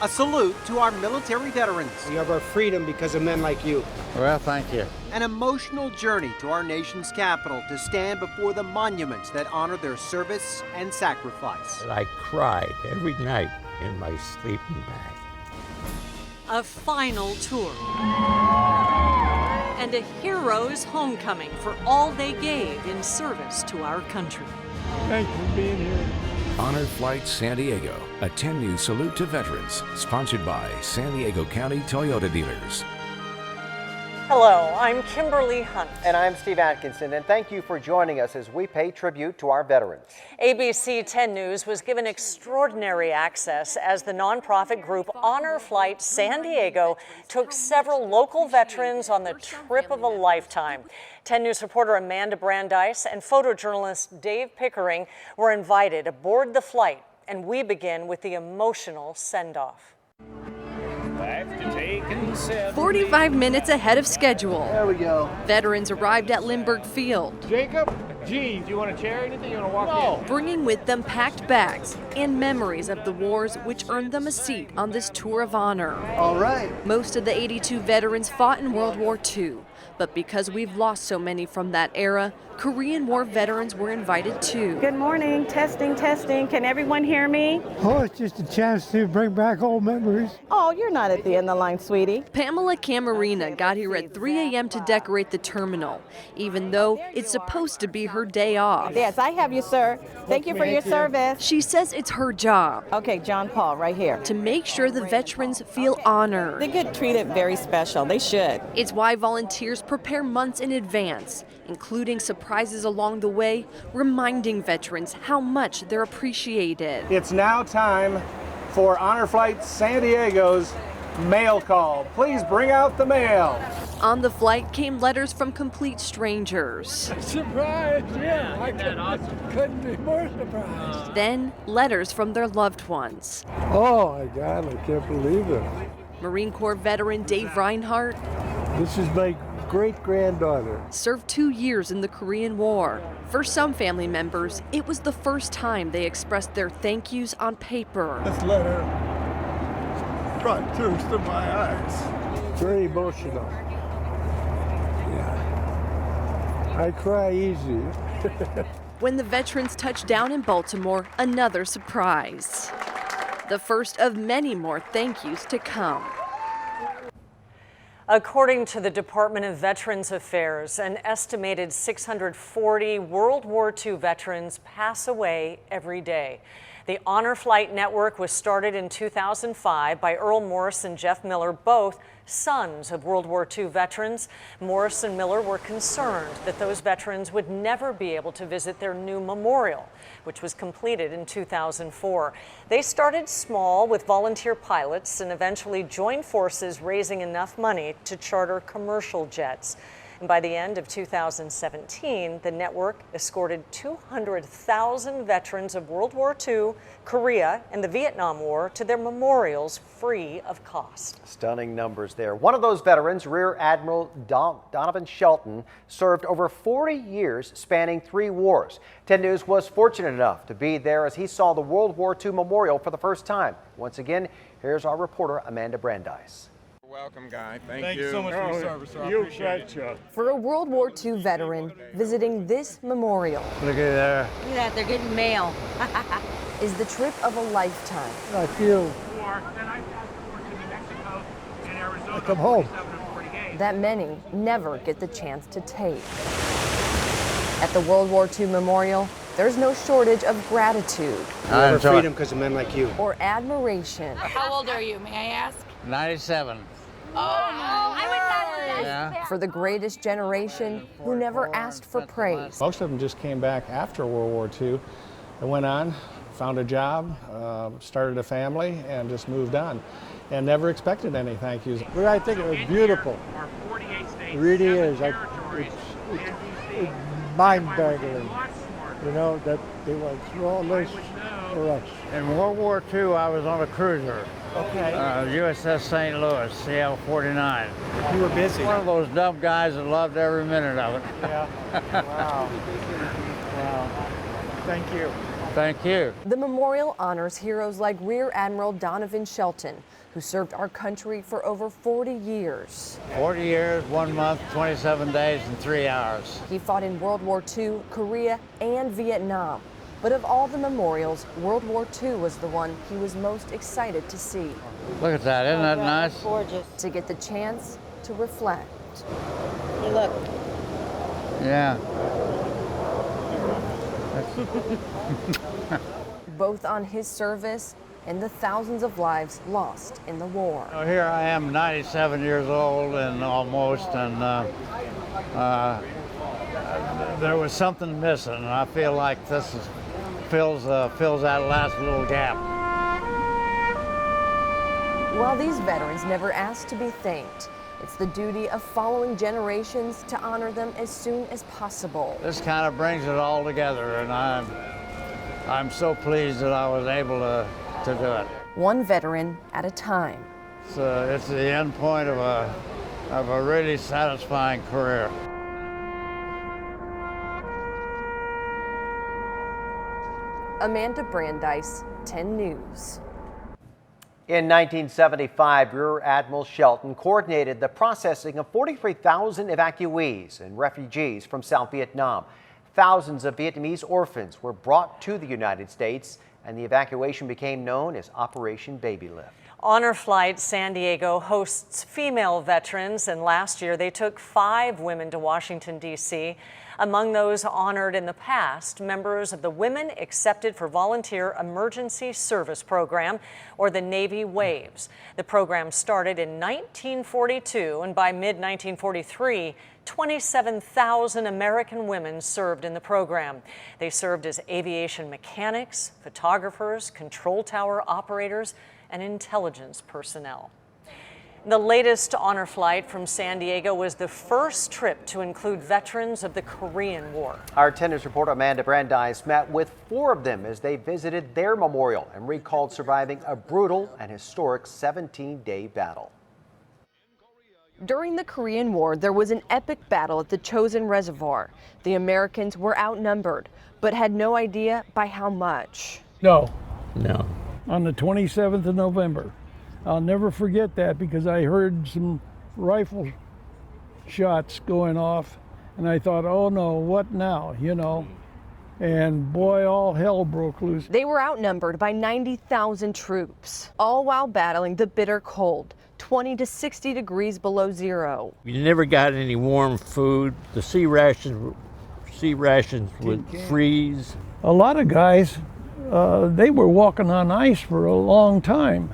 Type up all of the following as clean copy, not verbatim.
A salute to our military veterans. We have our freedom because of men like you. Well, thank you. An emotional journey to our nation's capital to stand before the monuments that honor their service and sacrifice. I cried every night in my sleeping bag. A final tour. And a hero's homecoming for all they gave in service to our country. Thanks for being here. Honor Flight San Diego, a 10 News salute to veterans, sponsored by San Diego County Toyota Dealers. Hello, I'm Kimberly Hunt. And I'm Steve Atkinson, and thank you for joining us as we pay tribute to our veterans. ABC 10 News was given extraordinary access as the nonprofit group Honor Flight San Diego took several local veterans on the trip of a lifetime. 10 News reporter Amanda Brandeis and photojournalist Dave Pickering were invited aboard the flight, and we begin with the emotional send-off. 45 minutes ahead of schedule. There we go. Veterans arrived at Lindbergh Field, Jacob, Gene, do you want a chair or anything? You want to walk in? bringing with them packed bags and memories of the wars which earned them a seat on this tour of honor. All right. Most of the 82 veterans fought in World War II, but because we've lost so many from that era, Korean War veterans were invited too. Good morning. Testing, testing. Can everyone hear me? Oh, it's just a chance to bring back old memories. Oh, you're not at the end of the line, sweetie. Pamela Camarina got here at 3 a.m. to decorate the terminal, even though it's supposed to be her day off. Yes, I have you, sir. Thank you for your service. She says it's her job Okay, John Paul, right here. to make sure the veterans feel honored. They get treated very special. They should. It's why volunteers prepare months in advance, including surprises along the way, reminding veterans how much they're appreciated. It's now time for Honor Flight San Diego's mail call. Please bring out the mail. On the flight came letters from complete strangers. Surprise! Yeah, I couldn't be more surprised. Then letters from their loved ones. Oh my God, I can't believe it. Marine Corps veteran Dave Reinhardt This is my great-granddaughter. served 2 years in the Korean War. For some family members, it was the first time they expressed their thank yous on paper. This letter brought tears to my eyes. Very emotional. Yeah. I cry easy. When the veterans touched down in Baltimore, another surprise. The first of many more thank yous to come. According to the Department of Veterans Affairs, an estimated 640 World War II veterans pass away every day. The Honor Flight Network was started in 2005 by Earl Morris and Jeff Miller, both sons of World War II veterans. Morris and Miller were concerned that those veterans would never be able to visit their new memorial, which was completed in 2004. They started small with volunteer pilots and eventually joined forces, raising enough money to charter commercial jets. And by the end of 2017, the network escorted 200,000 veterans of World War II, Korea, and the Vietnam War to their memorials free of cost. Stunning numbers there. One of those veterans, Rear Admiral Donovan Shelton, served over 40 years spanning 3 wars. 10 News was fortunate enough to be there as he saw the World War II memorial for the first time. Once again, here's our reporter, Amanda Brandeis. Welcome, Guy. Thank you so much for your service, sir. I appreciate it. For a World War II veteran visiting this memorial Look at there. Look at that, they're getting mail. Is the trip of a lifetime. I feel I come home. That many never get the chance to take. At the World War II memorial, there's no shortage of gratitude. We have our freedom because of men like you. Or admiration. How old are you, may I ask? 97. I would Yeah. For the greatest generation who never asked for praise. Most of them just came back after World War II. They went on, found a job, started a family, and just moved on. And never expected any thank yous. But I think it was beautiful. It really is. It's mind-boggling, you know, that they went through all this for us. In World War II, I was on a cruiser. Okay. USS St. Louis, CL-49. You were busy. One of those dumb guys that loved every minute of it. Yeah. Wow. Wow. Thank you. Thank you. The memorial honors heroes like Rear Admiral Donovan Shelton, who served our country for over 40 years. 40 years, 1 month, 27 days, and 3 hours. He fought in World War II, Korea, and Vietnam. But of all the memorials, World War II was the one he was most excited to see. Look at that, isn't that nice? Gorgeous. To get the chance to reflect. Hey, look. Yeah. Both on his service and the thousands of lives lost in the war. Here I am, 97 years old and almost, and there was something missing, and I feel like this fills that last little gap. While these veterans never asked to be thanked, it's the duty of following generations to honor them as soon as possible. This kind of brings it all together, and I'm so pleased that I was able to do it. One veteran at a time. So it's the end point of a really satisfying career. Amanda Brandeis, 10 News. In 1975, Rear Admiral Shelton coordinated the processing of 43,000 evacuees and refugees from South Vietnam. Thousands of Vietnamese orphans were brought to the United States, and the evacuation became known as Operation Baby Lift. Honor Flight San Diego hosts female veterans, and last year they took 5 women to Washington, D.C. Among those honored in the past, members of the Women Accepted for Volunteer Emergency Service Program, or the Navy WWII. The program started in 1942, and by mid-1943, 27,000 American women served in the program. They served as aviation mechanics, photographers, control tower operators, and intelligence personnel. The latest honor flight from San Diego was the first trip to include veterans of the Korean War. Our 10 News reporter Amanda Brandeis met with 4 of them as they visited their memorial and recalled surviving a brutal and historic 17-day battle. During the Korean War, there was an epic battle at the Chosun Reservoir. The Americans were outnumbered, but had no idea by how much. No. No. On the 27th of November. I'll never forget that because I heard some rifle shots going off and I thought, oh no, what now, you know? And boy, all hell broke loose. They were outnumbered by 90,000 troops, all while battling the bitter cold, 20 to 60 degrees below zero. We never got any warm food. The sea rations would freeze. A lot of guys, they were walking on ice for a long time.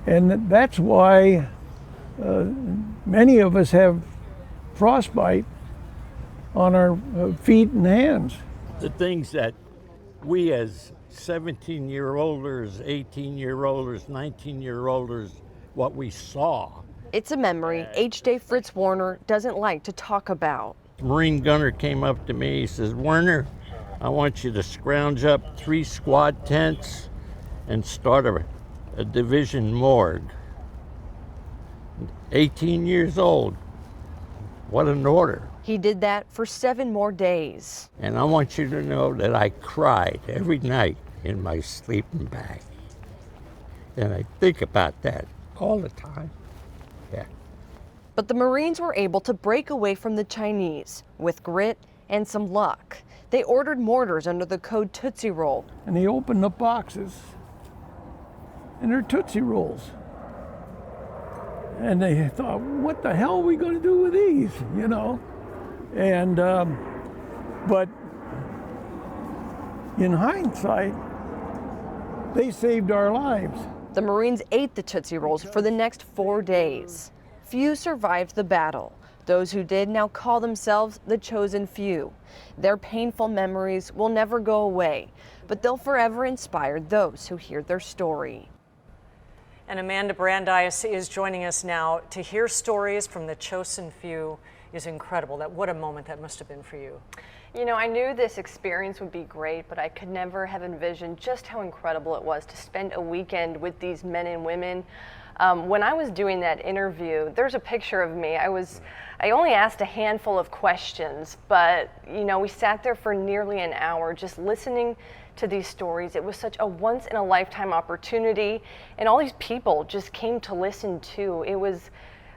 And that's why many of us have frostbite on our feet and hands. The things that we as 17-year-olders, 18-year-olders, 19-year-olders, what we saw. It's a memory H.J. Fritz Warner doesn't like to talk about. The Marine gunner came up to me, he says, Werner, I want you to scrounge up 3 squad tents and start a division morgue. 18 years old. What an order. He did that for 7 more days. And I want you to know that I cried every night in my sleeping bag. And I think about that all the time. Yeah. But the Marines were able to break away from the Chinese with grit and some luck. They ordered mortars under the code Tootsie Roll. And they opened the boxes, and they're Tootsie Rolls. And they thought, what the hell are we going to do with these, you know? And, but in hindsight, they saved our lives. The Marines ate the Tootsie Rolls for the next 4 days. Few survived the battle. Those who did now call themselves the Chosen Few. Their painful memories will never go away, but they'll forever inspire those who hear their story. And Amanda Brandeis is joining us now to hear stories from the Chosen Few. Is incredible. What a moment that must have been for you. You know, I knew this experience would be great, but I could never have envisioned just how incredible it was to spend a weekend with these men and women. When I was doing that interview, there's a picture of me. I only asked a handful of questions, but you know, we sat there for nearly an hour just listening to these stories. It was such a once-in-a-lifetime opportunity, and all these people just came to listen too. It was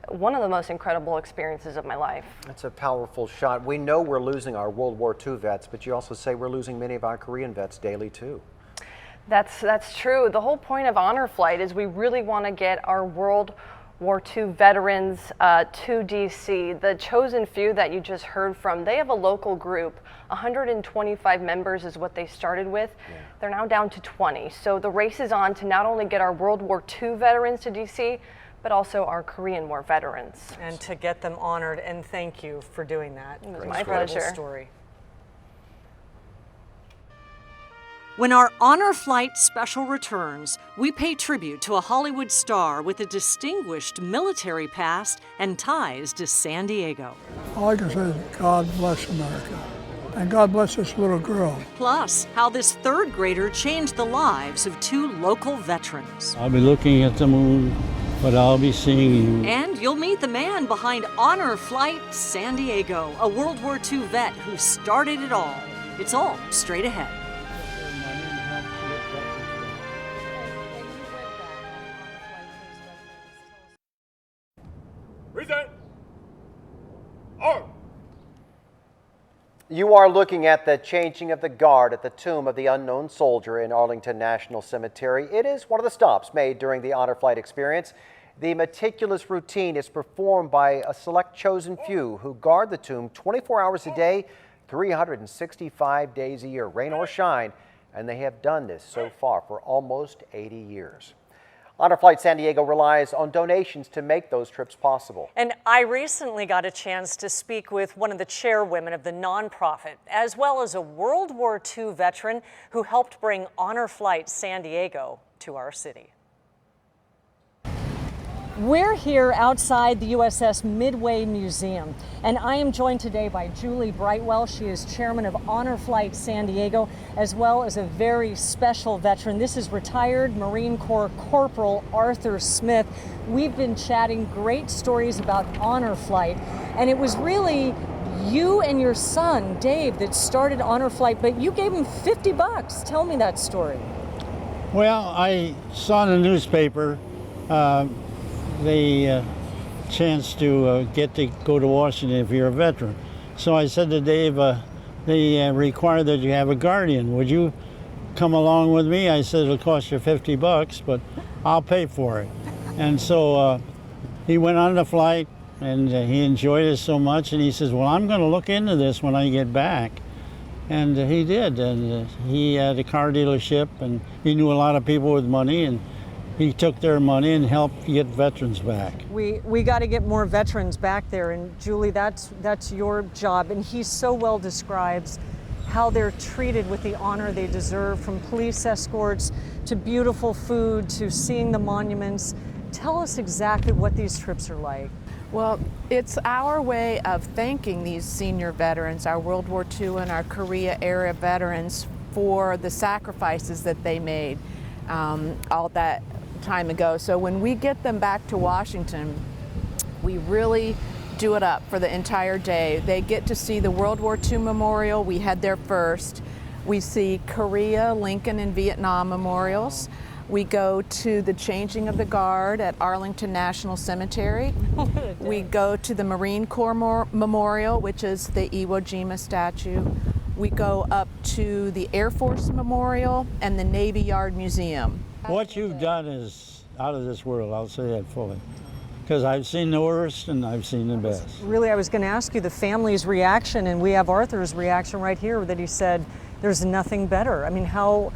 one of the most incredible experiences of my life. That's a powerful shot. We know we're losing our World War II vets, but you also say we're losing many of our Korean vets daily too. That's true. The whole point of Honor Flight is we really want to get our World War II veterans to D.C. The chosen few that you just heard from, they have a local group. 125 members is what they started with. Yeah. They're now down to 20. So the race is on to not only get our World War II veterans to D.C., but also our Korean War veterans. And to get them honored, and thank you for doing that. It was my pleasure. Story. When our Honor Flight special returns, we pay tribute to a Hollywood star with a distinguished military past and ties to San Diego. All I can say is God bless America. And God bless this little girl. Plus, how this third grader changed the lives of 2 local veterans. I'll be looking at the moon, but I'll be seeing you. And you'll meet the man behind Honor Flight San Diego, a World War II vet who started it all. It's all straight ahead. You are looking at the changing of the guard at the tomb of the unknown soldier in Arlington National Cemetery. It is one of the stops made during the Honor Flight experience. The meticulous routine is performed by a select chosen few who guard the tomb 24 hours a day, 365 days a year, rain or shine, and they have done this so far for almost 80 years. Honor Flight San Diego relies on donations to make those trips possible. And I recently got a chance to speak with one of the chairwomen of the nonprofit, as well as a World War II veteran who helped bring Honor Flight San Diego to our city. We're here outside the USS Midway Museum, and I am joined today by Julie Brightwell. She is chairman of Honor Flight San Diego, as well as a very special veteran. This is retired Marine Corps Corporal Arthur Smith. We've been chatting great stories about Honor Flight, and it was really you and your son, Dave, that started Honor Flight, but you gave him $50. Tell me that story. Well, I saw in the newspaper the chance to get to go to Washington if you're a veteran. So I said to Dave, they require that you have a guardian. Would you come along with me? I said, it'll cost you $50, but I'll pay for it. And so he went on the flight, and he enjoyed it so much, and he says, well, I'm going to look into this when I get back. And he did, and he had a car dealership, and he knew a lot of people with money, and he took their money and helped get veterans back. We got to get more veterans back there, and Julie, that's your job. And he so well describes how they're treated with the honor they deserve, from police escorts to beautiful food to seeing the monuments. Tell us exactly what these trips are like. Well, it's our way of thanking these senior veterans, our World War II and our Korea era veterans, for the sacrifices that they made all that time ago. So when we get them back to Washington, we really do it up for the entire day. They get to see the World War II Memorial. We head there first. We see Korea, Lincoln, and Vietnam memorials. We go to the changing of the guard at Arlington National Cemetery. We go to the Marine Corps Memorial, which is the Iwo Jima statue. We go up to the Air Force Memorial and the Navy Yard Museum. What you've done is out of this world, I'll say that fully. Because I've seen the worst and I've seen the best. Really, I was going to ask you the family's reaction, and we have Arthur's reaction right here, that he said there's nothing better. I mean, how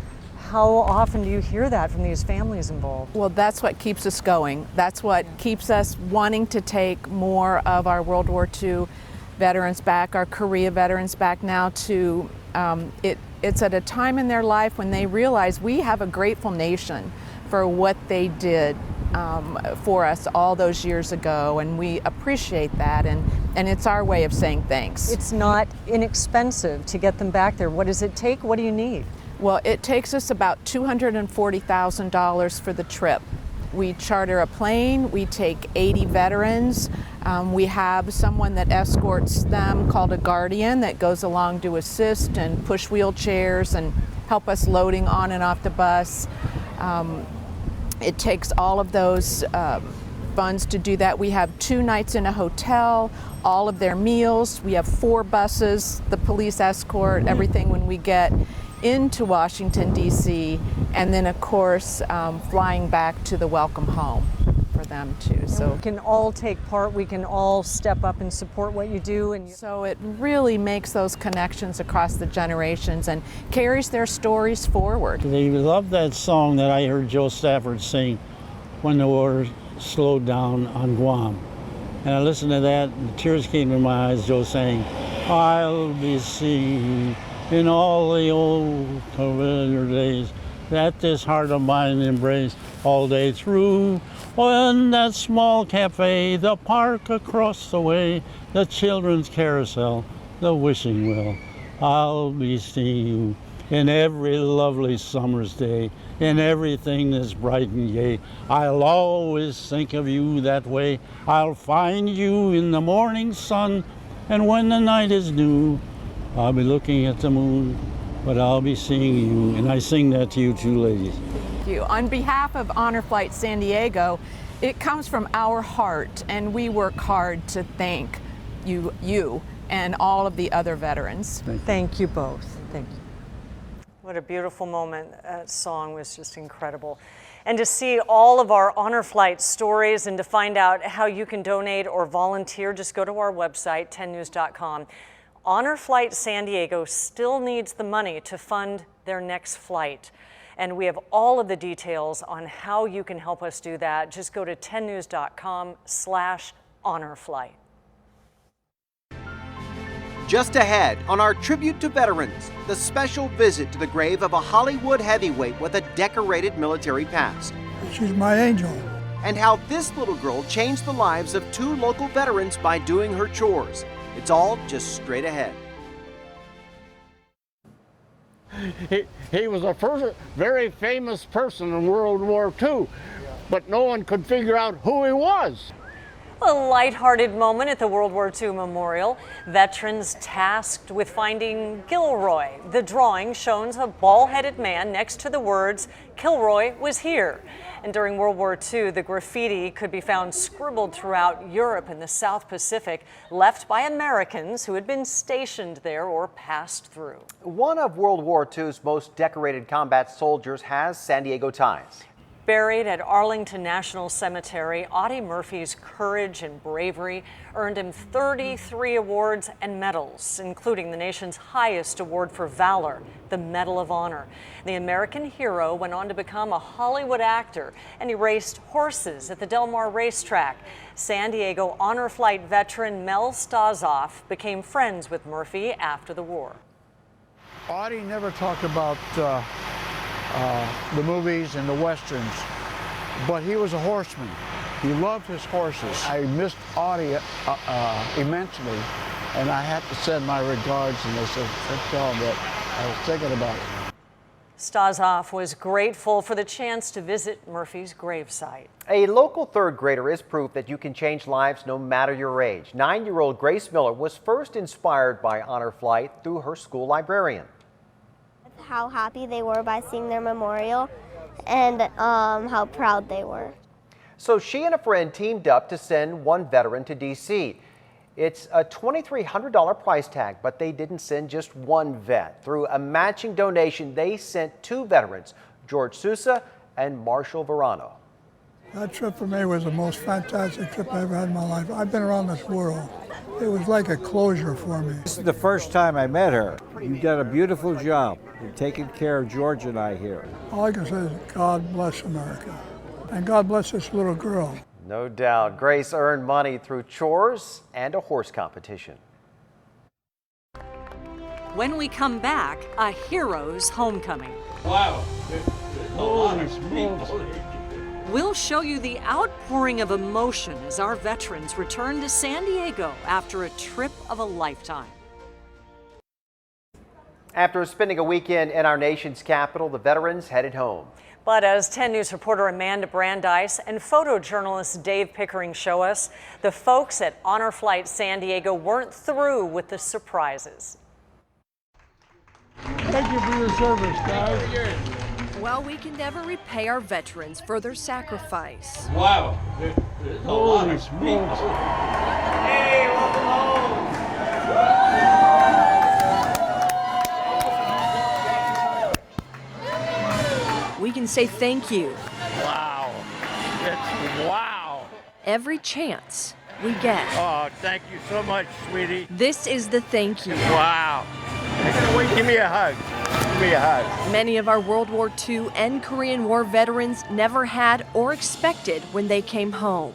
often do you hear that from these families involved? Well, that's what keeps us going. That's what keeps us wanting to take more of our World War II veterans back, our Korea veterans back now to, it's at a time in their life when they realize we have a grateful nation for what they did for us all those years ago, and we appreciate that, and it's our way of saying thanks. It's not inexpensive to get them back there. What does it take? What do you need? Well, it takes us about $240,000 for the trip. We charter a plane, we take 80 veterans, we have someone that escorts them called a guardian that goes along to assist and push wheelchairs, and help us loading on and off the bus. It takes all of those funds to do that. We have 2 nights in a hotel, all of their meals. We have 4 buses, the police escort, everything when we get into Washington, D.C., and then, of course, flying back to the welcome home for them too. So we can all take part, we can all step up and support what you do. And so it really makes those connections across the generations and carries their stories forward. They love that song that I heard Joe Stafford sing when the war slowed down on Guam. And I listened to that, and tears came to my eyes. Joe saying, "I'll be seeing in all the old familiar days that this heart of mine embrace all day through. Oh, in that small cafe, the park across the way, the children's carousel, the wishing well, I'll be seeing you in every lovely summer's day, in everything that's bright and gay. I'll always think of you that way. I'll find you in the morning sun, and when the night is new, I'll be looking at the moon, but I'll be seeing you." And I sing that to you two ladies. Thank you. On behalf of Honor Flight San Diego, it comes from our heart, and we work hard to thank you and all of the other veterans. Thank you both. Thank you. What a beautiful moment. That song was just incredible. And to see all of our Honor Flight stories and to find out how you can donate or volunteer, just go to our website, 10news.com. Honor Flight San Diego still needs the money to fund their next flight. And we have all of the details on how you can help us do that. Just go to 10news.com/honorflight. Just ahead on our tribute to veterans, the special visit to the grave of a Hollywood heavyweight with a decorated military past. She's my angel. And how this little girl changed the lives of 2 local veterans by doing her chores. It's all just straight ahead. He was a very famous person in World War II, but no one could figure out who he was. A lighthearted moment at the World War II Memorial. Veterans tasked with finding Gilroy. The drawing shows a bald-headed man next to the words, "Kilroy was here." And during World War II, the graffiti could be found scribbled throughout Europe and the South Pacific, left by Americans who had been stationed there or passed through. One of World War II's most decorated combat soldiers has San Diego ties. Buried at Arlington National Cemetery, Audie Murphy's courage and bravery earned him 33 awards and medals, including the nation's highest award for valor, the Medal of Honor. The American hero went on to become a Hollywood actor, and he raced horses at the Del Mar racetrack. San Diego Honor Flight veteran Mel Stazoff became friends with Murphy after the war. Audie never talked about the movies and the westerns, but he was a horseman. He loved his horses. I missed Audie immensely, and I had to send my regards, and they said, tell him that I was thinking about it. Stazoff was grateful for the chance to visit Murphy's gravesite. A local 3rd grader is proof that you can change lives no matter your age. 9-year-old Grace Miller was first inspired by Honor Flight through her school librarian. How happy they were by seeing their memorial and how proud they were. So she and a friend teamed up to send one veteran to D.C. It's a $2,300 price tag, but they didn't send just one vet. Through a matching donation, they sent 2 veterans, George Sousa and Marshall Verano. That trip for me was the most fantastic trip I ever had in my life. I've been around this world. It was like a closure for me. This is the first time I met her. You've done a beautiful job. You've taken care of George and I here. All I can say is God bless America. And God bless this little girl. No doubt. Grace earned money through chores and a horse competition. When we come back, a hero's homecoming. Wow. Holy smokes. We'll show you the outpouring of emotion as our veterans return to San Diego after a trip of a lifetime. After spending a weekend in our nation's capital, the veterans headed home. But as 10 News reporter Amanda Brandeis and photojournalist Dave Pickering show us, the folks at Honor Flight San Diego weren't through with the surprises. Thank you for your service, guys. While we can never repay our veterans for their sacrifice, Wow. Holy smokes. Hey, welcome home. we can say thank you Wow. It's wow. every chance we get. Oh, thank you so much, sweetie. This is the thank you. Wow. Wait, give me a hug. Give me a hug. Many of our World War II and Korean War veterans never had or expected when they came home.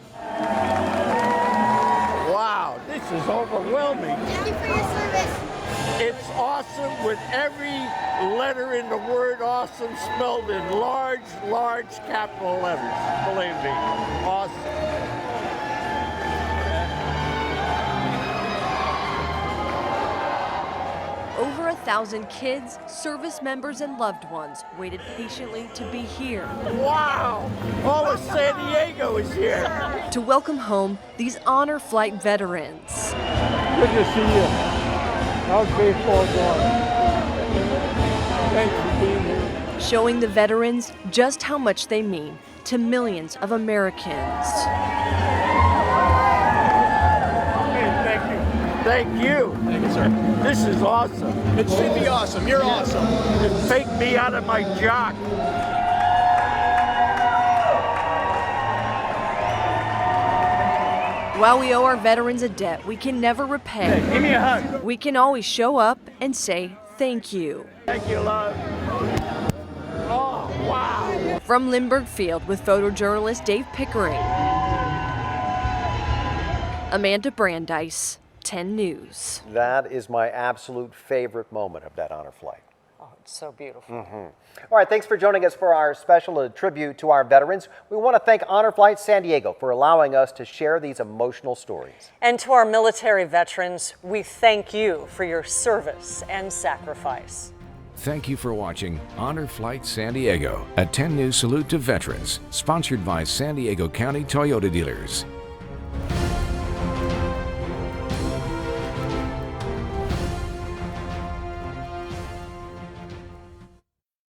Wow, this is overwhelming. Thank you for your service. It's awesome with every letter in the word awesome spelled in large, large capital letters. Believe me, awesome. Over 1,000 kids, service members, and loved ones waited patiently to be here. Wow! All of San Diego is here. To welcome home these honor flight veterans. Good to see you. How's baseball going? Thanks for being here. Showing the veterans just how much they mean to millions of Americans. Thank you. Thank you, sir. This is awesome. It should be awesome. You're awesome. Take me out of my jock. While we owe our veterans a debt we can never repay, Hey, give me a hug. we can always show up and say thank you. Thank you, love. Oh, wow. From Lindbergh Field with photojournalist Dave Pickering, Amanda Brandeis, 10 News. That is my absolute favorite moment of that honor flight. Oh, it's so beautiful. All right, thanks for joining us for our special tribute to our veterans. We want to thank Honor Flight San Diego for allowing us to share these emotional stories. And to our military veterans, we thank you for your service and sacrifice. Thank you for watching Honor Flight San Diego, a 10 News salute to veterans, sponsored by San Diego County Toyota dealers.